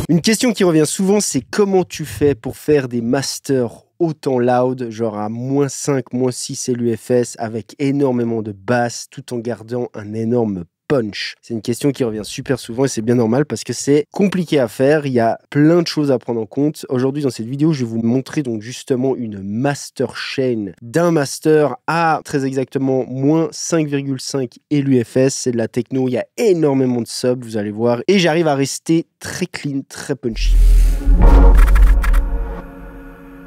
Une question qui revient souvent, c'est comment tu fais pour faire des masters autant loud, genre à -5, -6 LUFS, avec énormément de basse, tout en gardant un énorme punch? C'est une question qui revient super souvent et c'est bien normal parce que c'est compliqué à faire. Il y a plein de choses à prendre en compte. Aujourd'hui, dans cette vidéo, je vais vous montrer donc justement une master chain d'un master à très exactement -5,5 LUFS. C'est de la techno, il y a énormément de subs, vous allez voir. Et j'arrive à rester très clean, très punchy.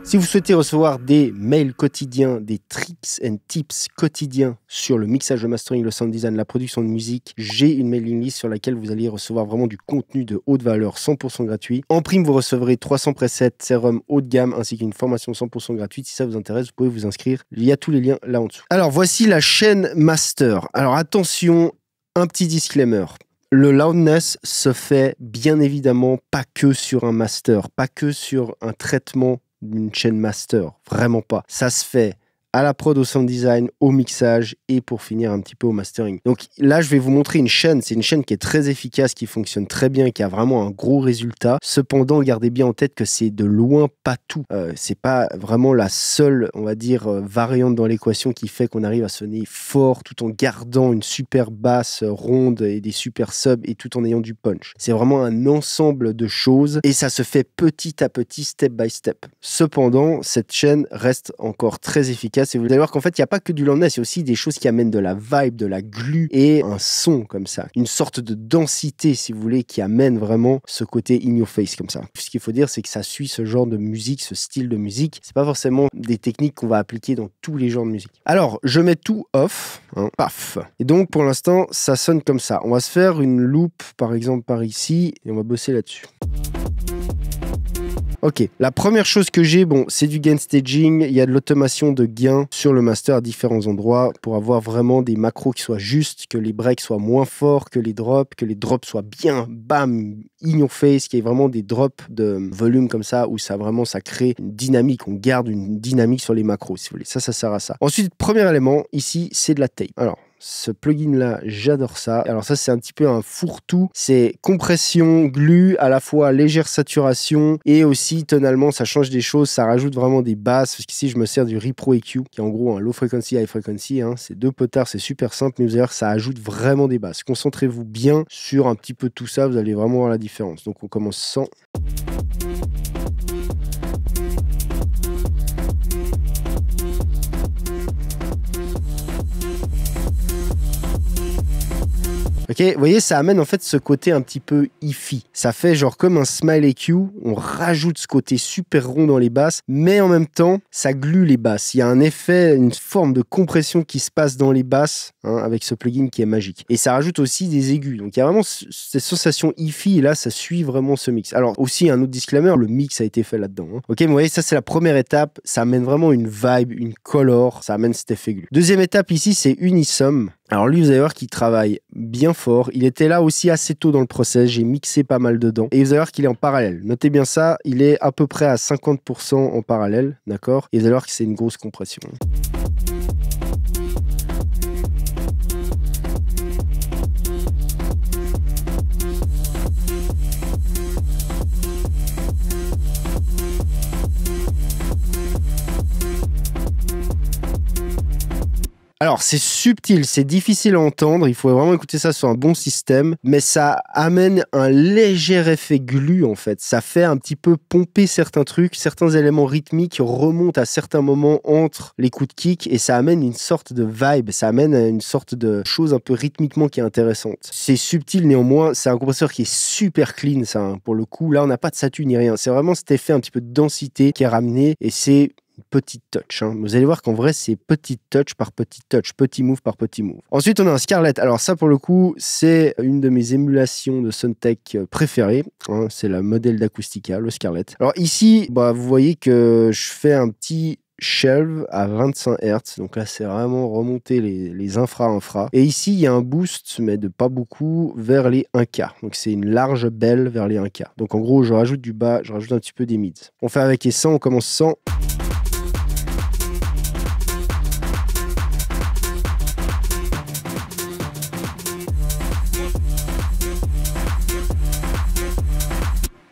Si vous souhaitez recevoir des mails quotidiens, des tricks and tips quotidiens sur le mixage, le mastering, le sound design, la production de musique, j'ai une mailing list sur laquelle vous allez recevoir vraiment du contenu de haute valeur 100% gratuit. En prime, vous recevrez 300 presets, sérum haut de gamme ainsi qu'une formation 100% gratuite. Si ça vous intéresse, vous pouvez vous inscrire. Il y a tous les liens là en dessous. Alors, voici la chaîne master. Alors, attention, un petit disclaimer. Le loudness se fait bien évidemment pas que sur un master, pas que sur un traitement d'une chaîne master, vraiment pas. Ça se fait à la prod, au sound design, au mixage et pour finir un petit peu au mastering. Donc là, je vais vous montrer une chaîne. C'est une chaîne qui est très efficace, qui fonctionne très bien, qui a vraiment un gros résultat. Cependant, gardez bien en tête que c'est de loin pas tout. C'est pas vraiment la seule, on va dire, variante dans l'équation qui fait qu'on arrive à sonner fort tout en gardant une super basse ronde et des super subs et tout en ayant du punch. C'est vraiment un ensemble de choses et ça se fait petit à petit, step by step. Cependant, cette chaîne reste encore très efficace. Et vous allez voir qu'en fait, il n'y a pas que du loudness, il y a aussi des choses qui amènent de la vibe, de la glu et un son comme ça. Une sorte de densité, si vous voulez, qui amène vraiment ce côté in your face comme ça. Ce qu'il faut dire, c'est que ça suit ce genre de musique, ce style de musique. C'est pas forcément des techniques qu'on va appliquer dans tous les genres de musique. Alors, je mets tout off, hein, paf. Et donc, pour l'instant, ça sonne comme ça. On va se faire une loop, par exemple, par ici, et on va bosser là-dessus. Ok, la première chose que j'ai, bon, c'est du gain staging. Il y a de l'automation de gain sur le master à différents endroits pour avoir vraiment des macros qui soient justes, que les breaks soient moins forts que les drops soient bien, bam, in your face, qu'il y ait vraiment des drops de volume comme ça où ça vraiment, ça crée une dynamique. On garde une dynamique sur les macros, si vous voulez. Ça sert à ça. Ensuite, premier élément, ici, c'est de la tape. Alors, ce plugin-là, j'adore ça. Alors ça, c'est un petit peu un fourre-tout. C'est compression, glue, à la fois légère saturation et aussi tonalement, ça change des choses. Ça rajoute vraiment des basses. Parce qu'ici, je me sers du Repro EQ, qui est en gros un low frequency, high frequency. Hein. C'est deux potards, c'est super simple, mais vous allez voir, ça ajoute vraiment des basses. Concentrez-vous bien sur un petit peu tout ça. Vous allez vraiment voir la différence. Donc, on commence sans... Ok, vous voyez, ça amène en fait ce côté un petit peu hi-fi. Ça fait genre comme un smile EQ, on rajoute ce côté super rond dans les basses, mais en même temps, ça glue les basses. Il y a un effet, une forme de compression qui se passe dans les basses, hein, avec ce plugin qui est magique. Et ça rajoute aussi des aigus. Donc il y a vraiment cette sensation hi-fi, et là, ça suit vraiment ce mix. Alors aussi, un autre disclaimer, le mix a été fait là-dedans. Hein. Ok, mais vous voyez, ça c'est la première étape. Ça amène vraiment une vibe, une color, ça amène cet effet glue. Deuxième étape ici, c'est Unisom. Alors lui, vous allez voir qu'il travaille bien fort. Il était là aussi assez tôt dans le process. J'ai mixé pas mal dedans. Et vous allez voir qu'il est en parallèle. Notez bien ça, il est à peu près à 50% en parallèle, d'accord? Et vous allez voir que c'est une grosse compression. Alors, c'est subtil, c'est difficile à entendre, il faut vraiment écouter ça sur un bon système, mais ça amène un léger effet glu, en fait. Ça fait un petit peu pomper certains trucs, certains éléments rythmiques remontent à certains moments entre les coups de kick, et ça amène une sorte de vibe, ça amène une sorte de chose un peu rythmiquement qui est intéressante. C'est subtil néanmoins, c'est un compresseur qui est super clean, ça, hein. Pour le coup, là, on n'a pas de satu ni rien. C'est vraiment cet effet un petit peu de densité qui est ramené, et c'est... petite touch. Hein. Vous allez voir qu'en vrai, c'est petite touch par petite touch, petit move par petit move. Ensuite, on a un Scarlett. Alors ça, pour le coup, c'est une de mes émulations de Soundtech préférées. Hein. C'est la modèle d'Acoustica, le Scarlett. Alors ici, bah, vous voyez que je fais un petit shelve à 25 Hz. Donc là, c'est vraiment remonter les infra. Et ici, il y a un boost, mais de pas beaucoup, vers les 1K. Donc c'est une large belle vers les 1K. Donc en gros, je rajoute du bas, je rajoute un petit peu des mids. On fait avec les 100, on commence sans.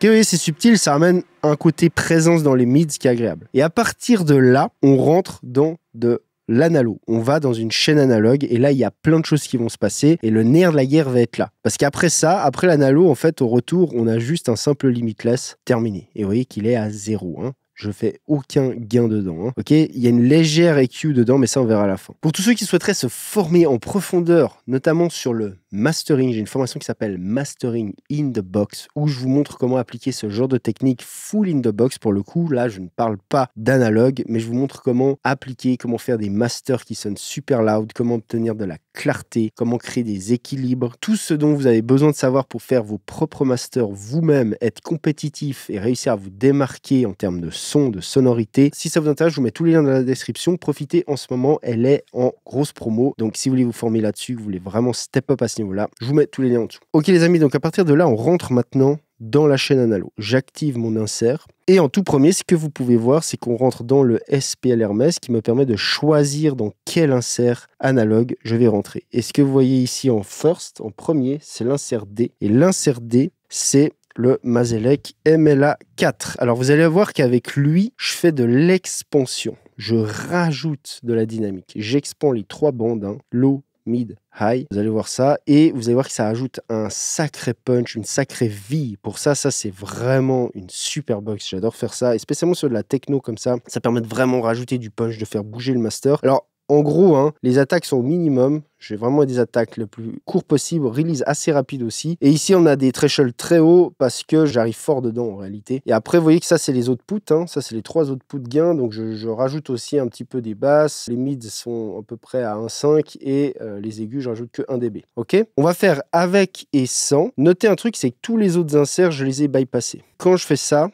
Ok, vous voyez, c'est subtil, ça amène un côté présence dans les mids qui est agréable. Et à partir de là, on rentre dans de l'analo. On va dans une chaîne analogue et là, il y a plein de choses qui vont se passer et le nerf de la guerre va être là. Parce qu'après ça, après l'analo, en fait, au retour, on a juste un simple limitless terminé. Et vous voyez qu'il est à 0. Je fais aucun gain dedans. Ok, il y a une légère EQ dedans, mais ça, on verra à la fin. Pour tous ceux qui souhaiteraient se former en profondeur, notamment sur le mastering, j'ai une formation qui s'appelle Mastering in the Box, où je vous montre comment appliquer ce genre de technique full in the box. Pour le coup, là, je ne parle pas d'analogue, mais je vous montre comment appliquer, comment faire des masters qui sonnent super loud, comment obtenir de la clarté, comment créer des équilibres, tout ce dont vous avez besoin de savoir pour faire vos propres masters vous-même, être compétitif et réussir à vous démarquer en termes de son, de sonorité. Si ça vous intéresse, je vous mets tous les liens dans la description. Profitez en ce moment, elle est en grosse promo. Donc si vous voulez vous former là-dessus, vous voulez vraiment step up à ce niveau-là, je vous mets tous les liens en dessous. Ok les amis, donc à partir de là, on rentre maintenant dans la chaîne analo. J'active mon insert. Et en tout premier, ce que vous pouvez voir, c'est qu'on rentre dans le SPL Hermès qui me permet de choisir dans quel insert analogue je vais rentrer. Et ce que vous voyez ici en first, en premier, c'est l'insert D. Et l'insert D, c'est le Mazelec MLA4. Alors vous allez voir qu'avec lui, je fais de l'expansion. Je rajoute de la dynamique. J'expand les 3 bandes, low, mid, high. Vous allez voir ça et vous allez voir que ça ajoute un sacré punch, une sacrée vie. Pour ça, c'est vraiment une super box. J'adore faire ça et spécialement sur de la techno comme ça. Ça permet de vraiment rajouter du punch, de faire bouger le master. Alors, en gros, les attaques sont au minimum. J'ai vraiment des attaques le plus court possible, release assez rapide aussi. Et ici, on a des thresholds très hauts parce que j'arrive fort dedans en réalité. Et après, vous voyez que ça, c'est les outputs. Ça, c'est les 3 outputs gains. Donc, je rajoute aussi un petit peu des basses. Les mids sont à peu près à 1,5 et les aigus, je rajoute que 1 dB. Ok, on va faire avec et sans. Notez un truc, c'est que tous les autres inserts, je les ai bypassés. Quand je fais ça,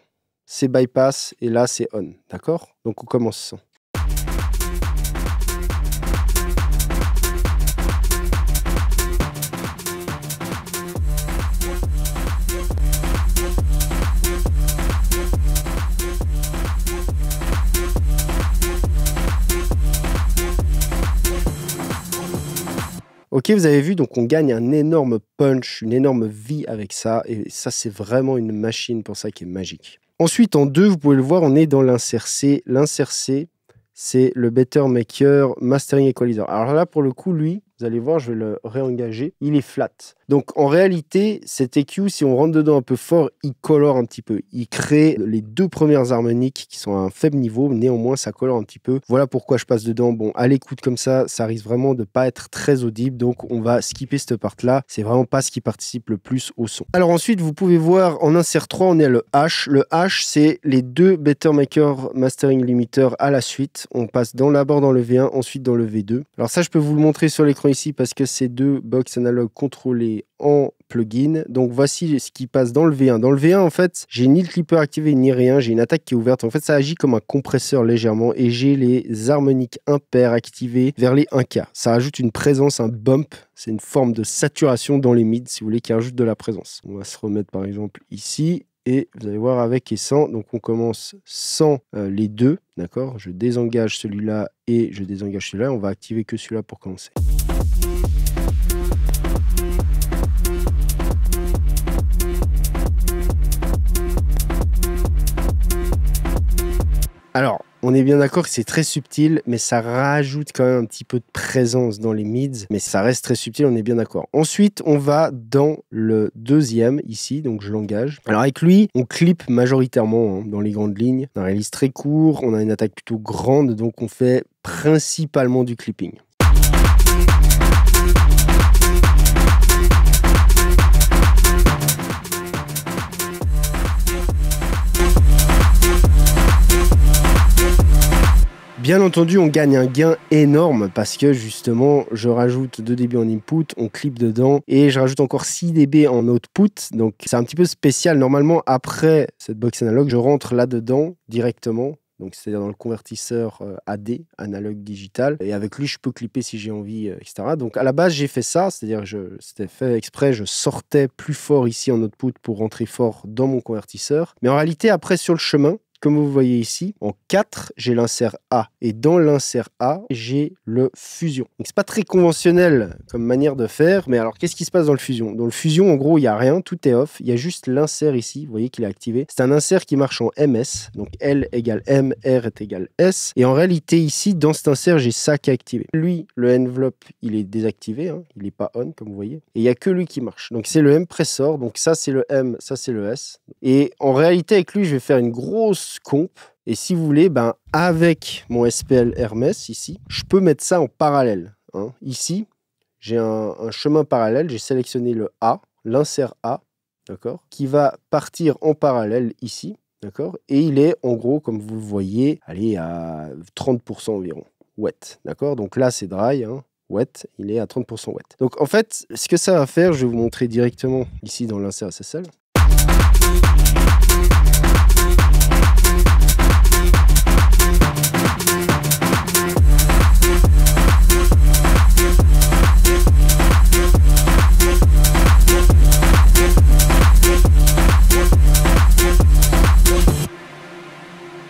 c'est bypass et là, c'est on. D'accord? Donc, on commence sans. Ok, vous avez vu, donc on gagne un énorme punch, une énorme vie avec ça. Et ça, c'est vraiment une machine pour ça qui est magique. Ensuite, en 2, vous pouvez le voir, on est dans l'insert C. L'insert C, c'est le Better Maker Mastering Equalizer. Alors là, pour le coup, lui, vous allez voir, je vais le réengager. Il est flat. Donc, en réalité, cet EQ, si on rentre dedans un peu fort, il colore un petit peu. Il crée les 2 premières harmoniques qui sont à un faible niveau. Néanmoins, ça colore un petit peu. Voilà pourquoi je passe dedans. Bon, à l'écoute comme ça risque vraiment de pas être très audible. Donc, on va skipper cette part-là. C'est vraiment pas ce qui participe le plus au son. Alors ensuite, vous pouvez voir en insert 3, on est à le H. Le H, c'est les 2 Better Maker Mastering Limiter à la suite. On passe d'abord dans le V1, ensuite dans le V2. Alors ça, je peux vous le montrer sur l'écran ici parce que c'est 2 box analogues contrôlées en plugin. Donc voici ce qui passe dans le V1. Dans le V1, en fait, j'ai ni le clipper activé ni rien. J'ai une attaque qui est ouverte. En fait, ça agit comme un compresseur légèrement et j'ai les harmoniques impairs activées vers les 1K. Ça ajoute une présence, un bump. C'est une forme de saturation dans les mids, si vous voulez, qui ajoute de la présence. On va se remettre par exemple ici. Et vous allez voir avec et sans. Donc on commence sans les 2. D'accord? Je désengage celui-là et je désengage celui-là. On va activer que celui-là pour commencer. Alors, on est bien d'accord que c'est très subtil, mais ça rajoute quand même un petit peu de présence dans les mids, mais ça reste très subtil, on est bien d'accord. Ensuite, on va dans le 2e, ici, donc je l'engage. Alors avec lui, on clip majoritairement dans les grandes lignes. On réalise très court, on a une attaque plutôt grande, donc on fait principalement du clipping. Bien entendu, on gagne un gain énorme parce que justement, je rajoute 2 dB en input, on clip dedans et je rajoute encore 6 dB en output. Donc, c'est un petit peu spécial. Normalement, après cette box analogue, je rentre là-dedans directement. Donc, c'est-à-dire dans le convertisseur AD, analogue digital. Et avec lui, je peux clipper si j'ai envie, etc. Donc, à la base, j'ai fait ça. C'est-à-dire c'était fait exprès. Je sortais plus fort ici en output pour rentrer fort dans mon convertisseur. Mais en réalité, après, sur le chemin, comme vous voyez ici, en 4, j'ai l'insert A. Et dans l'insert A, j'ai le Fusion. Donc c'est pas très conventionnel comme manière de faire, mais alors qu'est-ce qui se passe dans le Fusion? Dans le Fusion, en gros, il n'y a rien, tout est off. Il y a juste l'insert ici, vous voyez qu'il est activé. C'est un insert qui marche en MS, donc L égale M, R est égal S. Et en réalité, ici, dans cet insert, j'ai ça qui est activé. Lui, le envelope, il est désactivé, hein. Il n'est pas on, comme vous voyez. Et il n'y a que lui qui marche. Donc c'est le M-pressor, donc ça c'est le M, ça c'est le S. Et en réalité, avec lui, je vais faire une grosse comp. Et si vous voulez, ben, avec mon SPL Hermès ici, je peux mettre ça en parallèle. Hein. Ici, j'ai un chemin parallèle. J'ai sélectionné le A, l'insert A, d'accord, qui va partir en parallèle ici, d'accord. Et il est, en gros, comme vous le voyez, allez, à 30% environ, wet, d'accord. Donc là, c'est dry, hein. Wet, il est à 30% wet. Donc en fait, ce que ça va faire, je vais vous montrer directement ici dans l'insert SSL.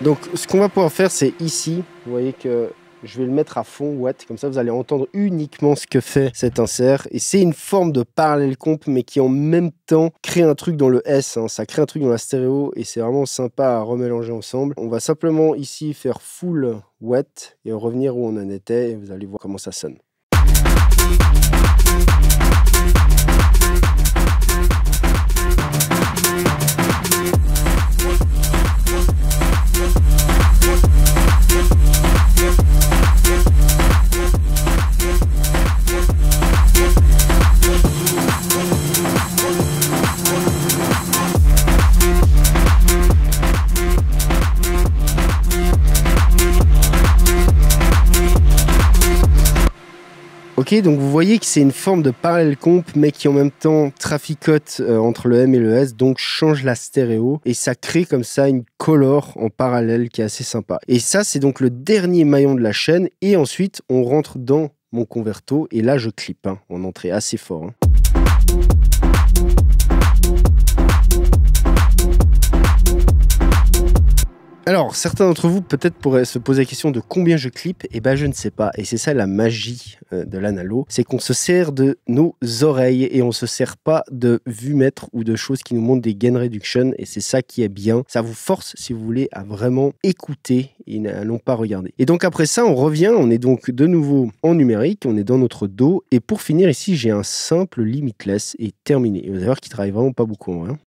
Donc ce qu'on va pouvoir faire, c'est ici, vous voyez que je vais le mettre à fond wet, comme ça vous allez entendre uniquement ce que fait cet insert. Et c'est une forme de parallèle comp, mais qui en même temps crée un truc dans le S, hein. Ça crée un truc dans la stéréo et c'est vraiment sympa à remélanger ensemble. On va simplement ici faire full wet et revenir où on en était et vous allez voir comment ça sonne. Ok, donc vous voyez que c'est une forme de parallèle comp, mais qui en même temps traficote entre le M et le S, donc change la stéréo, et ça crée comme ça une color en parallèle qui est assez sympa. Et ça, c'est donc le dernier maillon de la chaîne, et ensuite, on rentre dans mon converto, et là, je clip hein, en entrée assez fort. Hein. Alors, certains d'entre vous peut-être pourraient se poser la question de combien je clip. Eh ben, je ne sais pas. Et c'est ça la magie de l'analo, c'est qu'on se sert de nos oreilles et on se sert pas de vumètre ou de choses qui nous montrent des gain reduction. Et c'est ça qui est bien. Ça vous force, si vous voulez, à vraiment écouter et non pas regarder. Et donc après ça, on revient. On est donc de nouveau en numérique. On est dans notre dos. Et pour finir ici, j'ai un simple limitless et terminé. Et vous allez voir qu'il travaille vraiment pas beaucoup. Hein.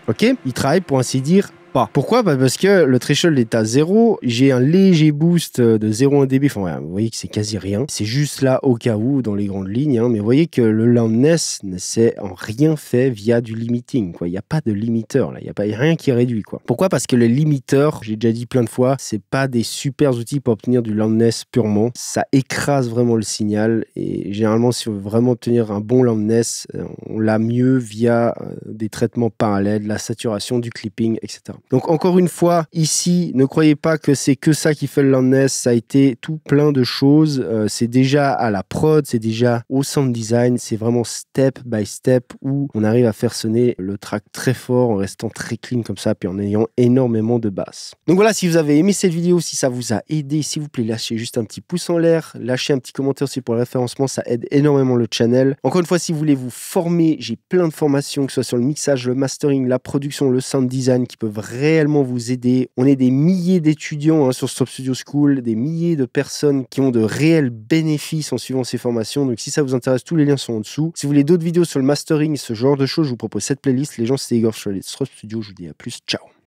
Ok, il travaille pour ainsi dire pas. Pourquoi? Parce que le threshold est à 0, j'ai un léger boost de 0,1 dB, enfin voilà, vous voyez que c'est quasi rien, c'est juste là au cas où dans les grandes lignes, hein, mais vous voyez que le loudness ne s'est en rien fait via du limiting, quoi. Il n'y a pas de limiteur là, il n'y a rien qui réduit, quoi. Pourquoi? Parce que le limiteur, j'ai déjà dit plein de fois, c'est pas des super outils pour obtenir du loudness purement, ça écrase vraiment le signal et généralement si on veut vraiment obtenir un bon loudness, on l'a mieux via des traitements parallèles, la saturation, du clipping, etc. Donc encore une fois, ici, ne croyez pas que c'est que ça qui fait le loudness, ça a été tout plein de choses, c'est déjà à la prod, c'est déjà au sound design, c'est vraiment step by step où on arrive à faire sonner le track très fort en restant très clean comme ça, puis en ayant énormément de basses. Donc voilà, si vous avez aimé cette vidéo, si ça vous a aidé, s'il vous plaît, lâchez juste un petit pouce en l'air, lâchez un petit commentaire aussi pour le référencement, ça aide énormément le channel. Encore une fois, si vous voulez vous former, j'ai plein de formations, que ce soit sur le mixage, le mastering, la production, le sound design, qui peuvent réellement vous aider. On est des milliers d'étudiants sur Stop Studio School, des milliers de personnes qui ont de réels bénéfices en suivant ces formations. Donc si ça vous intéresse, tous les liens sont en dessous. Si vous voulez d'autres vidéos sur le mastering, ce genre de choses, je vous propose cette playlist. Les gens, c'était Igor sur Stop Studio. Je vous dis à plus. Ciao.